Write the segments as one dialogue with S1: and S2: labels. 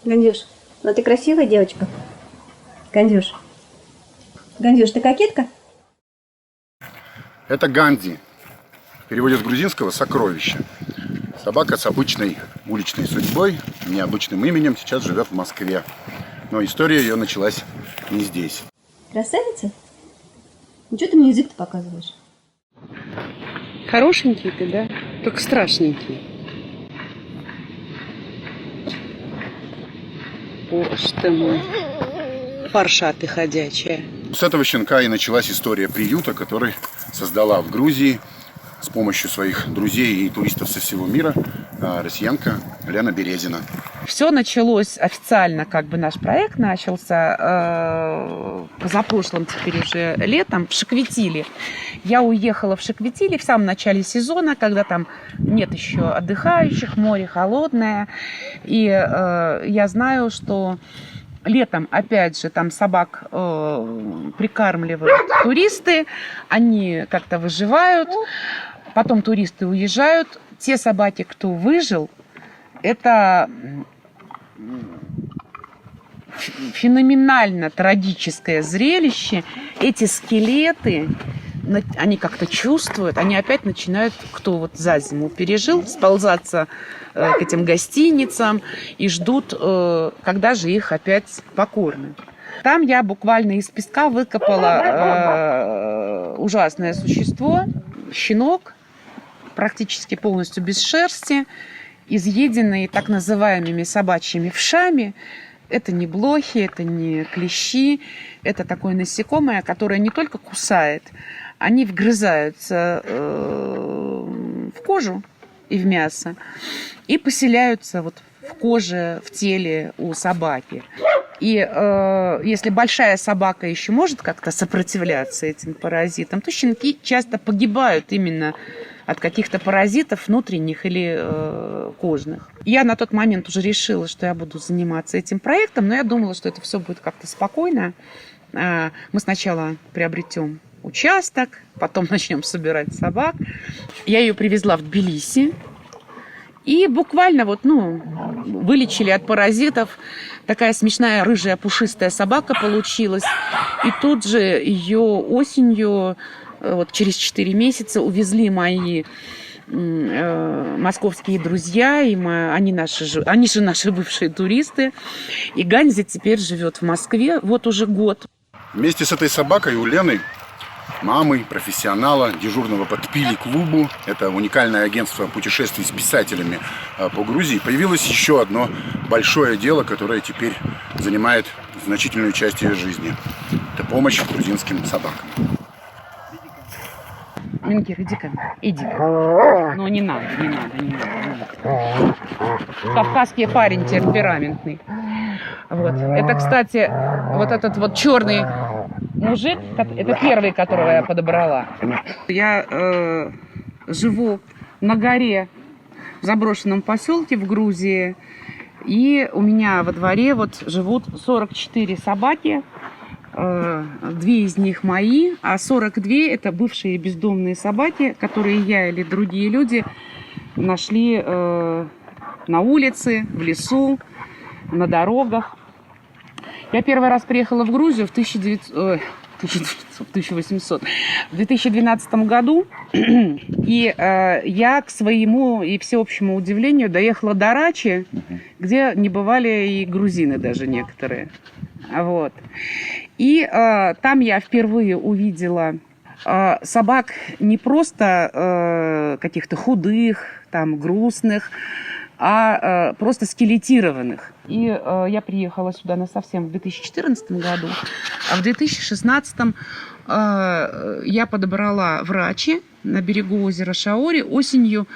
S1: Гандюш, ну ты красивая девочка. Гандюш. Гандюш, ты кокетка?
S2: Это Ганди. В переводе с грузинского «сокровище». Собака с обычной уличной судьбой, необычным именем, сейчас живет в Москве. Но история ее началась не здесь.
S1: Красавица? Ну что ты мне язык-то показываешь?
S3: Хорошенький ты, да? Только страшненький. Боже ты мой. Парша ты ходячая.
S2: С этого щенка и началась история приюта, который создала в Грузии с помощью своих друзей и туристов со всего мира россиянка Лена Березина.
S3: Все началось официально, как бы наш проект начался позапрошлым теперь уже летом в Шикветиле. Я уехала в Шикветиле в самом начале сезона, когда там нет еще отдыхающих, море холодное. И я знаю, что летом, опять же, там собак прикармливают туристы, они как-то выживают, потом туристы уезжают. Те собаки, кто выжил, это феноменально трагическое зрелище. Эти скелеты, они как-то чувствуют, они опять начинают, кто вот за зиму пережил, сползаться к этим гостиницам и ждут, когда же их опять покормят. Там я буквально из песка выкопала ужасное существо, щенок, практически полностью без шерсти, изъеденный так называемыми собачьими вшами. Это не блохи, это не клещи, это такое насекомое, которое не только кусает, они вгрызаются в кожу и в мясо и поселяются вот в коже, в теле у собаки. И если большая собака еще может как-то сопротивляться этим паразитам, то щенки часто погибают именно от каких-то паразитов внутренних или кожных. Я на тот момент уже решила, что я буду заниматься этим проектом, но я думала, что это все будет как-то спокойно. Мы сначала приобретем участок, потом начнем собирать собак. Я ее привезла в Тбилиси. И буквально вылечили от паразитов. Такая смешная рыжая пушистая собака получилась. И тут же ее осенью, через 4 месяца, увезли мои московские друзья. Они же наши бывшие туристы. И Ганзи теперь живет в Москве вот уже год.
S2: Вместе с этой собакой у Лены, мамы, профессионала, дежурного по Тпили-клубу, это уникальное агентство путешествий с писателями по Грузии, появилось еще одно большое дело, которое теперь занимает значительную часть ее жизни. Это помощь грузинским собакам.
S3: Минкир, иди-ка, иди-ка. Ну, не надо. Кавказский парень темпераментный. Вот. Это, кстати, вот этот вот черный мужик, это первый, которого я подобрала. Я живу на горе в заброшенном поселке в Грузии. И у меня во дворе живут 44 собаки. 2 из них мои, а 42 это бывшие бездомные собаки, которые я или другие люди нашли на улице, в лесу, на дорогах. Я первый раз приехала в Грузию в 2012 году, и я к своему и всеобщему удивлению доехала до Рачи, где не бывали и грузины даже некоторые. Вот. И там я впервые увидела собак не просто каких-то худых, там, грустных, а просто скелетированных. И я приехала сюда насовсем в 2014 году, а в 2016 я подобрала в Рачи на берегу озера Шаори осенью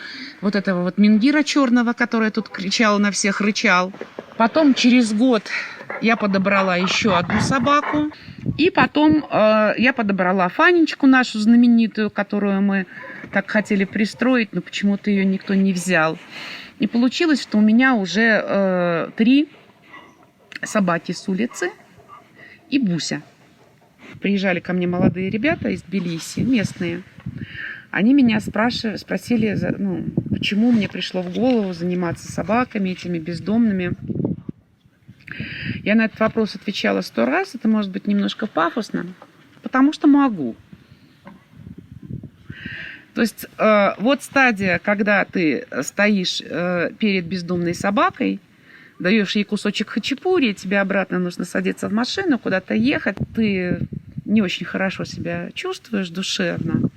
S3: вот этого мингира черного, который тут кричал на всех, рычал. Потом через год я подобрала еще одну собаку. И потом я подобрала Фанечку нашу знаменитую, которую мы так хотели пристроить, но почему-то ее никто не взял. И получилось, что у меня уже 3 собаки с улицы и Буся. Приезжали ко мне молодые ребята из Тбилиси, местные. Они меня спросили, почему мне пришло в голову заниматься собаками, этими бездомными. Я на этот вопрос отвечала 100 раз. Это может быть немножко пафосно, потому что могу. То есть вот стадия, когда ты стоишь перед бездомной собакой, даешь ей кусочек хачапури, тебе обратно нужно садиться в машину, куда-то ехать, ты не очень хорошо себя чувствуешь душевно,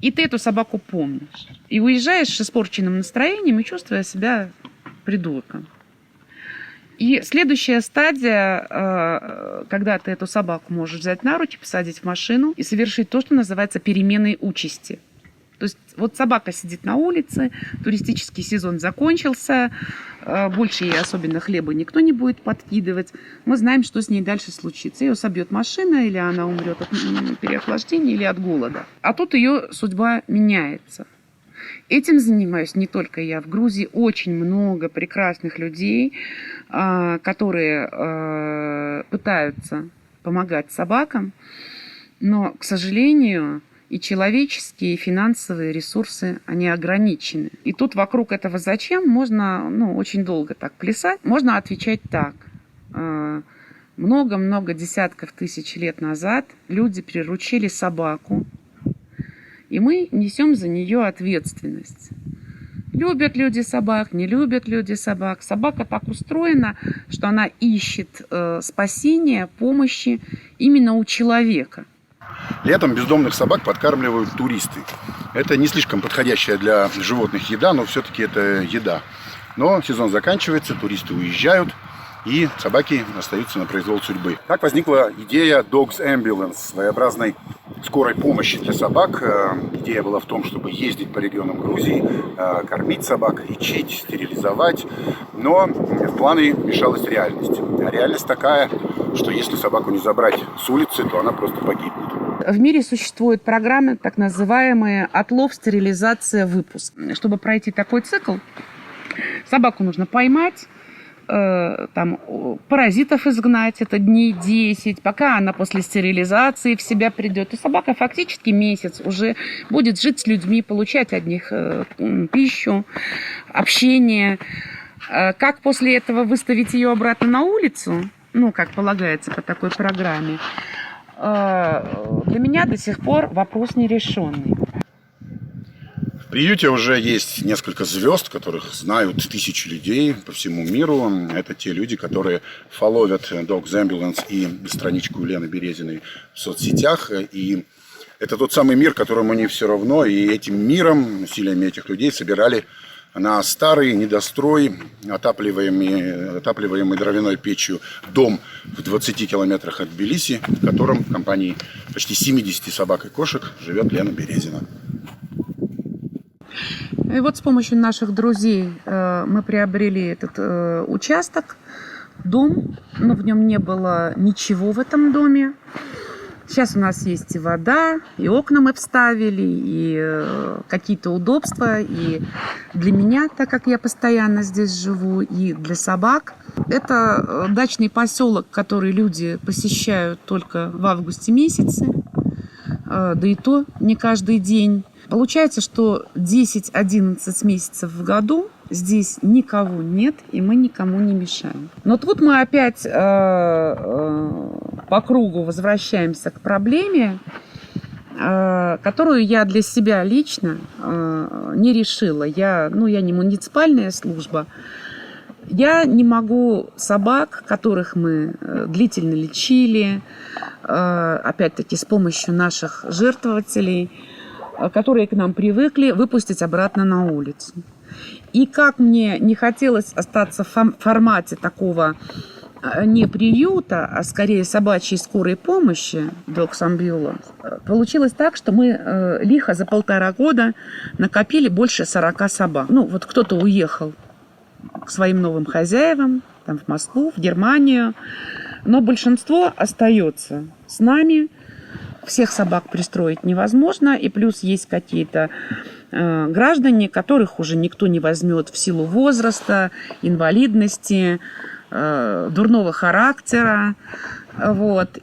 S3: и ты эту собаку помнишь. И уезжаешь с испорченным настроением и чувствуя себя придурком. И следующая стадия, когда ты эту собаку можешь взять на руки, посадить в машину и совершить то, что называется переменой участи. То есть вот собака сидит на улице, туристический сезон закончился, больше ей особенно хлеба никто не будет подкидывать. Мы знаем, что с ней дальше случится. Ее собьет машина, или она умрет от переохлаждения, или от голода. А тут ее судьба меняется. Этим занимаюсь не только я. В Грузии очень много прекрасных людей, которые пытаются помогать собакам, но, к сожалению, и человеческие, и финансовые ресурсы, они ограничены. И тут вокруг этого зачем можно очень долго так плясать. Можно отвечать так. Много-много десятков тысяч лет назад люди приручили собаку, и мы несем за нее ответственность. Любят люди собак, не любят люди собак. Собака так устроена, что она ищет спасения, помощи именно у человека.
S2: Летом бездомных собак подкармливают туристы. Это не слишком подходящая для животных еда, но все-таки это еда. Но сезон заканчивается, туристы уезжают, и собаки остаются на произвол судьбы. Так возникла идея Dogs Ambulance, своеобразной скорой помощи для собак. Идея была в том, чтобы ездить по регионам Грузии, кормить собак, лечить, стерилизовать. Но в планы мешалась реальность. А реальность такая, что если собаку не забрать с улицы, то она просто погибнет.
S3: В мире существуют программы, так называемые отлов, стерилизация, выпуск. Чтобы пройти такой цикл, собаку нужно поймать, паразитов изгнать, это дней 10, пока она после стерилизации в себя придет. И собака фактически месяц уже будет жить с людьми, получать от них пищу, общение. Как после этого выставить ее обратно на улицу, как полагается по такой программе, для меня до сих пор вопрос нерешенный.
S2: В приюте уже есть несколько звезд, которых знают тысячи людей по всему миру. Это те люди, которые фоловят Dogs Ambulance и страничку Лены Березиной в соцсетях. И это тот самый мир, которому не все равно. И этим миром, усилиями этих людей собирали на старый недострой, отапливаемый дровяной печью дом в 20 километрах от Тбилиси, в котором в компании почти 70 собак и кошек живет Лена Березина.
S3: И вот с помощью наших друзей мы приобрели этот участок, дом, но в нем не было ничего в этом доме. Сейчас у нас есть и вода, и окна мы вставили, и какие-то удобства. И для меня, так как я постоянно здесь живу, и для собак. Это дачный поселок, который люди посещают только в августе месяце, да и то не каждый день. Получается, что 10-11 месяцев в году здесь никого нет, и мы никому не мешаем. Но тут мы опять по кругу возвращаемся к проблеме, которую я для себя лично не решила. Я не муниципальная служба. Я не могу собак, которых мы длительно лечили, опять-таки с помощью наших жертвователей, которые к нам привыкли, выпустить обратно на улицу. И как мне не хотелось остаться в формате такого не приюта, а скорее собачьей скорой помощи, Dogs Ambulance, получилось так, что мы лихо за 1,5 года накопили больше 40 собак. Вот кто-то уехал к своим новым хозяевам, там, в Москву, в Германию, но большинство остается с нами. Всех собак пристроить невозможно, и плюс есть какие-то граждане, которых уже никто не возьмет в силу возраста, инвалидности, дурного характера.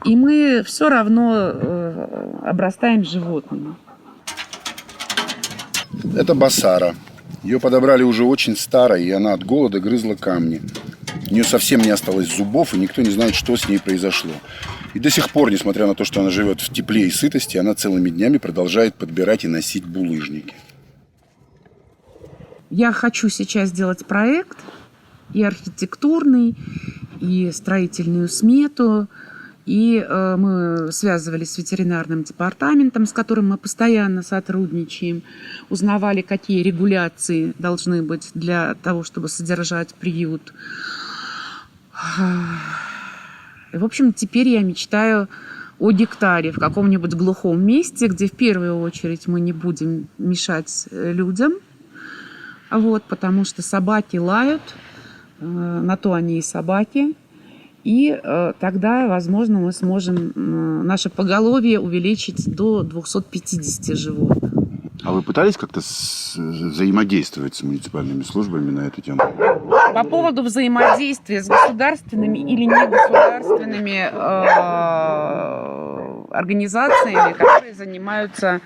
S3: И мы все равно обрастаем животными.
S2: Это Басара. Ее подобрали уже очень старой, и она от голода грызла камни. У нее совсем не осталось зубов, и никто не знает, что с ней произошло. И до сих пор, несмотря на то, что она живет в тепле и сытости, она целыми днями продолжает подбирать и носить булыжники.
S3: Я хочу сейчас сделать проект и архитектурный, и строительную смету. И мы связывались с ветеринарным департаментом, с которым мы постоянно сотрудничаем, узнавали, какие регуляции должны быть для того, чтобы содержать приют. И, в общем, теперь я мечтаю о гектаре в каком-нибудь глухом месте, где в первую очередь мы не будем мешать людям, вот, потому что собаки лают, на то они и собаки. И тогда, возможно, мы сможем наше поголовье увеличить до 250 животных.
S2: А вы пытались как-то взаимодействовать с муниципальными службами на эту тему?
S3: По поводу взаимодействия с государственными или негосударственными организациями, которые занимаются,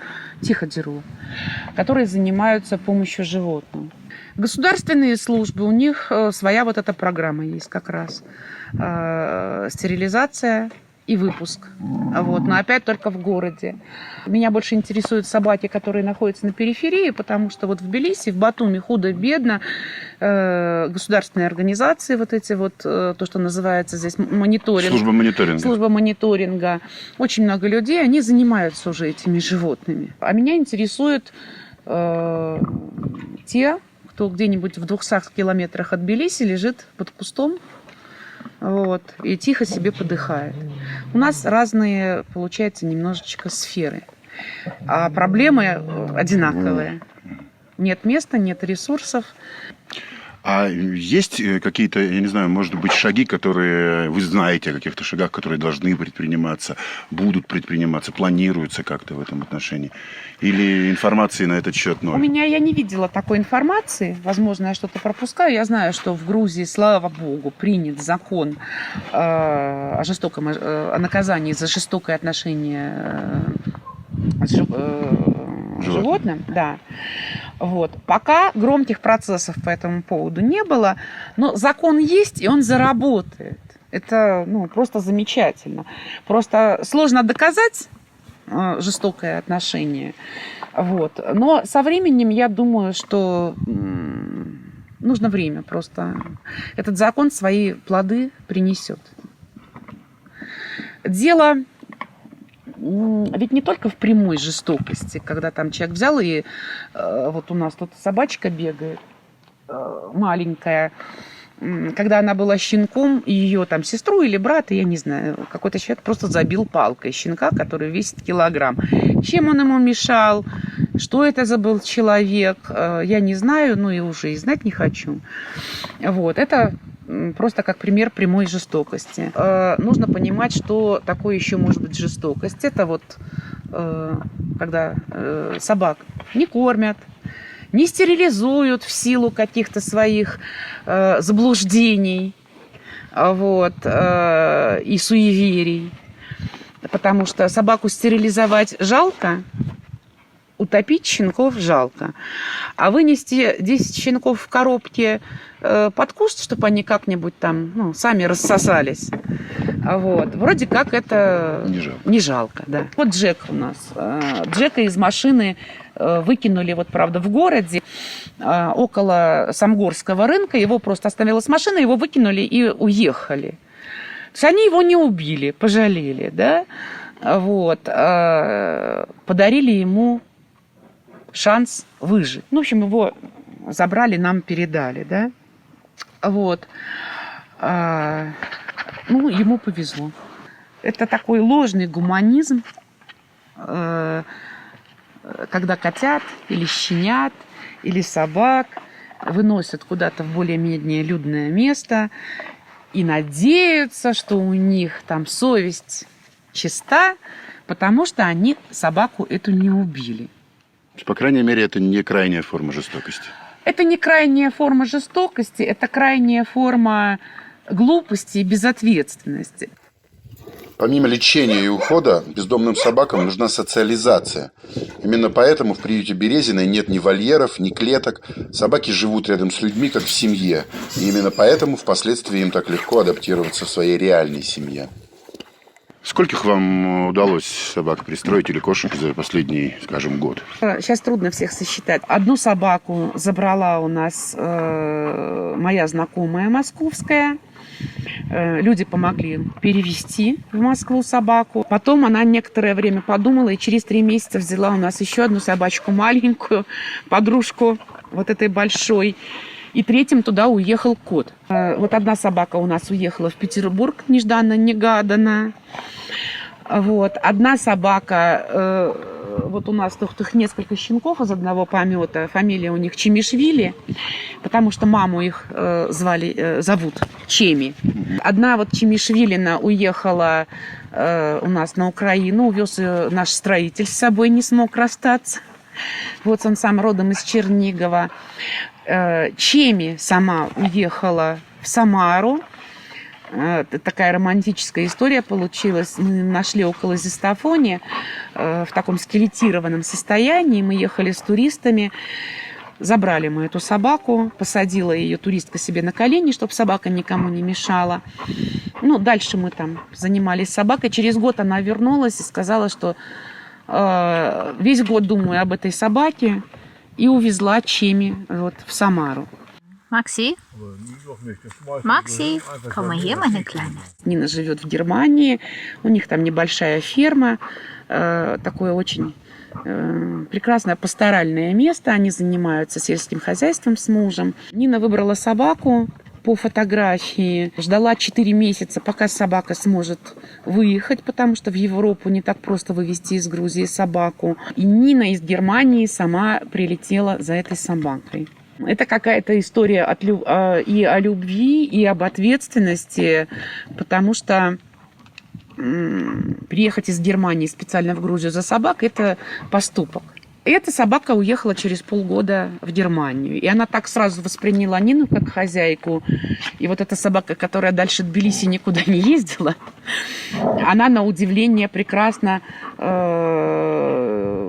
S3: которые занимаются помощью животным. Государственные службы, у них своя вот эта программа есть как раз. Стерилизация и выпуск. Вот. Но опять только в городе. Меня больше интересуют собаки, которые находятся на периферии, потому что вот в Тбилиси, в Батуми худо-бедно государственные организации, вот эти вот, то, что называется здесь мониторинг. Служба мониторинга. Очень много людей, они занимаются уже этими животными. А меня интересуют те, кто где-нибудь в 200 километрах от Тбилиси лежит под кустом, вот, и тихо себе подыхает. У нас разные, получается, немножечко сферы. А проблемы одинаковые. Нет места, нет ресурсов.
S2: А есть какие-то, я не знаю, может быть, шаги, которые вы знаете о каких-то шагах, которые должны предприниматься, будут предприниматься, планируются как-то в этом отношении? Или информации на этот счет ноль?
S3: Я не видела такой информации. Возможно, я что-то пропускаю. Я знаю, что в Грузии, слава богу, принят закон о наказании за жестокое отношение к животным. Да. Вот. Пока громких процессов по этому поводу не было, но закон есть, и он заработает. Это просто замечательно. Просто сложно доказать жестокое отношение. Вот. Но со временем, я думаю, что нужно время просто. Этот закон свои плоды принесет. Дело ведь не только в прямой жестокости, когда там человек взял и вот у нас тут собачка бегает, маленькая, когда она была щенком, и ее там сестру или брата, я не знаю, какой-то человек просто забил палкой щенка, который весит килограмм. Чем он ему мешал? Что это за был человек? Я не знаю, и уже и знать не хочу. Вот, это просто как пример прямой жестокости. Нужно понимать, что такое еще может быть жестокость. Это вот когда собак не кормят, не стерилизуют в силу каких-то своих заблуждений, вот, и суеверий. Потому что собаку стерилизовать жалко, утопить щенков жалко. А вынести 10 щенков в коробке под куст, чтобы они как-нибудь там сами рассосались. Вот. Вроде как это не жалко. Да. Вот Джек у нас. Джека из машины выкинули, вот правда, в городе, около Самгорского рынка. Его просто остановила с машины, его выкинули и уехали. То есть они его не убили, пожалели, да? Вот. Подарили ему шанс выжить. В общем, его забрали, нам передали, да? Вот. Ему повезло. Это такой ложный гуманизм, когда котят или щенят, или собак выносят куда-то в более-менее людное место и надеются, что у них там совесть чиста, потому что они собаку эту не убили.
S2: По крайней мере, это не крайняя форма жестокости.
S3: Это не крайняя форма жестокости, это крайняя форма глупости и безответственности.
S2: Помимо лечения и ухода, бездомным собакам нужна социализация. Именно поэтому в приюте Березиной нет ни вольеров, ни клеток. Собаки живут рядом с людьми, как в семье. И именно поэтому впоследствии им так легко адаптироваться в своей реальной семье. Скольких вам удалось собак пристроить или кошек за последний, скажем, год?
S3: Сейчас трудно всех сосчитать. Одну собаку забрала у нас моя знакомая московская. Люди помогли перевести в Москву собаку. Потом она некоторое время подумала и через 3 месяца взяла у нас еще одну собачку маленькую, подружку вот этой большой. И третьим туда уехал кот. Вот одна собака у нас уехала в Петербург нежданно-негаданно. Вот. Одна собака, вот у нас тут несколько щенков из одного помета, фамилия у них Чемишвили, потому что маму их зовут Чеми. Одна вот Чемишвилина уехала у нас на Украину, увез ее наш строитель с собой, не смог расстаться. Вот он сам родом из Чернигова. Чеми сама уехала в Самару. Такая романтическая история получилась. Мы нашли около Зистофони в таком скелетированном состоянии. Мы ехали с туристами. Забрали мы эту собаку. Посадила ее туристка себе на колени, чтобы собака никому не мешала. Ну, дальше мы там занимались собакой. Через год она вернулась и сказала, что весь год думаю об этой собаке. И увезла Чеми вот в Самару.
S4: Макси? Макси, komm mal her, meine Kleine.
S3: Нина живет в Германии. У них там небольшая ферма. Такое очень прекрасное пасторальное место. Они занимаются сельским хозяйством с мужем. Нина выбрала собаку по фотографии. Ждала 4 месяца, пока собака сможет выехать, потому что в Европу не так просто вывезти из Грузии собаку. И Нина из Германии сама прилетела за этой собакой. Это какая-то история и о любви, и об ответственности, потому что приехать из Германии специально в Грузию за собакой – это поступок. Эта собака уехала через полгода в Германию. И она так сразу восприняла Нину как хозяйку. И вот эта собака, которая дальше от Тбилиси никуда не ездила, она на удивление прекрасно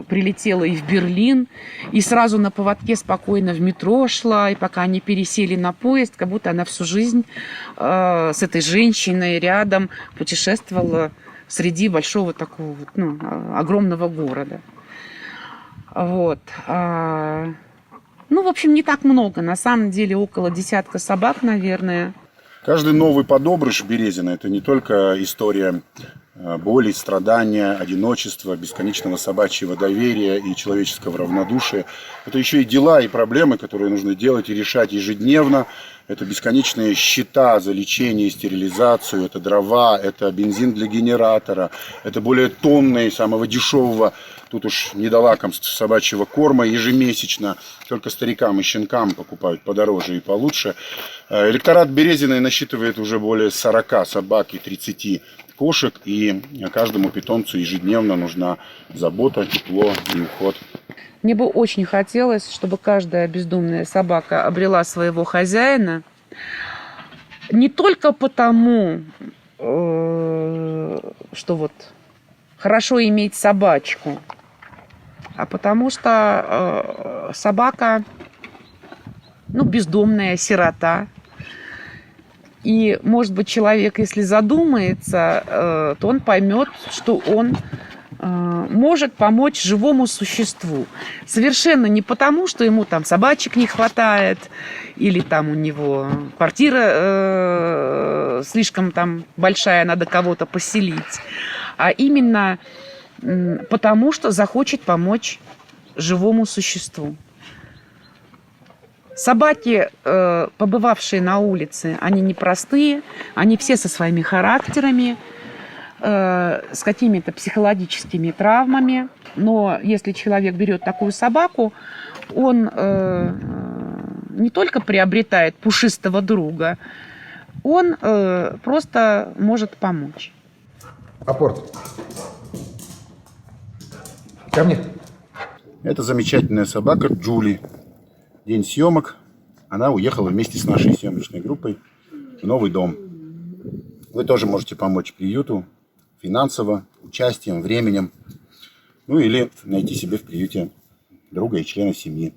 S3: прилетела и в Берлин, и сразу на поводке спокойно в метро шла, и пока они пересели на поезд, как будто она всю жизнь с этой женщиной рядом путешествовала среди большого такого, огромного города. Вот. Ну, в общем, не так много. На самом деле, около 10 собак, наверное.
S2: Каждый новый подобрыш Березина – это не только история боли, страдания, одиночества, бесконечного собачьего доверия и человеческого равнодушия. Это еще и дела и проблемы, которые нужно делать и решать ежедневно. Это бесконечные счета за лечение и стерилизацию, это дрова, это бензин для генератора, это более тонны самого дешевого, тут уж не до лакомств, собачьего корма ежемесячно. Только старикам и щенкам покупают подороже и получше. Электорат Березиной насчитывает уже более 40 собак и 30 кошек, и каждому питомцу ежедневно нужна забота, тепло и уход.
S3: Мне бы очень хотелось, чтобы каждая бездомная собака обрела своего хозяина. Не только потому, что вот хорошо иметь собачку, а потому что собака, бездомная сирота. И, может быть, человек, если задумается, то он поймет, что он может помочь живому существу. Совершенно не потому, что ему там собачек не хватает, или там у него квартира слишком там большая, надо кого-то поселить, а именно потому, что захочет помочь живому существу. Собаки, побывавшие на улице, они непростые, они все со своими характерами, с какими-то психологическими травмами. Но если человек берет такую собаку, он не только приобретает пушистого друга, он просто может помочь.
S5: Апорт. Ко мне.
S2: Это замечательная собака Джули. День съемок. Она уехала вместе с нашей съемочной группой в новый дом. Вы тоже можете помочь приюту финансово, участием, временем. Ну или найти себе в приюте друга и члена семьи.